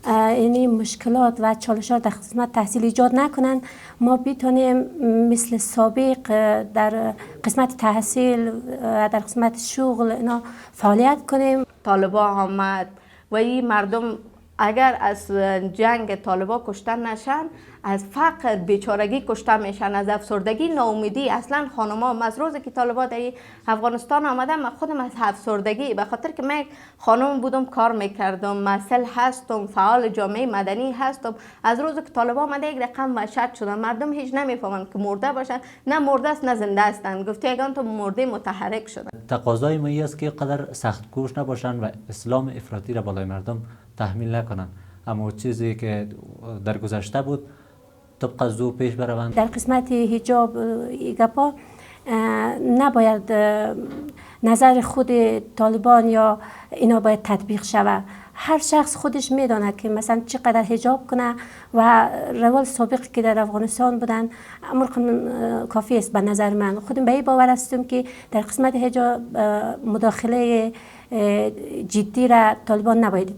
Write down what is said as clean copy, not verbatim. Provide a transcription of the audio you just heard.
یعنی مشکلات و چالشات در قسمت تحصیل ایجاد نکنند، ما بتونیم مثل سابق در قسمت تحصیل در قسمت شغل اینا فعالیت کنیم. طالبا آمد و این مردم اگر از جنگ طالبا کشته نشن، از فقر بیچارگی کشته میشن، از افسردگی ناامیدی. اصلا خانما از روزی که طالبا در افغانستان آمدم، من خودم از افسردگی، به خاطر که من خانم بودم کار میکردم، مسئول هستم، فعال جامعه مدنی هستم، از روزی که طالبا آمده یک رقم وحشت شدم. مردم هیچ نمیفهمن که مرده باشن، نه مرده است نه زنده هستن. گفتی اگه تو مرده متحرک شدن. تقاضای ما است که قدر سخت کوش نباشن و اسلام افراطی را بالای مردم تحمیل نکنن. اما چیزی که در گذشته بود طبق از او پیش بروند. در قسمت حجاب گپا نباید نظر خود طالبان یا اینا باید تطبیق شود. هر شخص خودش میدونه که مثلا چقدر حجاب کنه و روال سابق که در افغانستان بودن امر کافی است. به نظر من خودم به این باور هستم که در قسمت حجاب مداخله جدی را طالبان نباید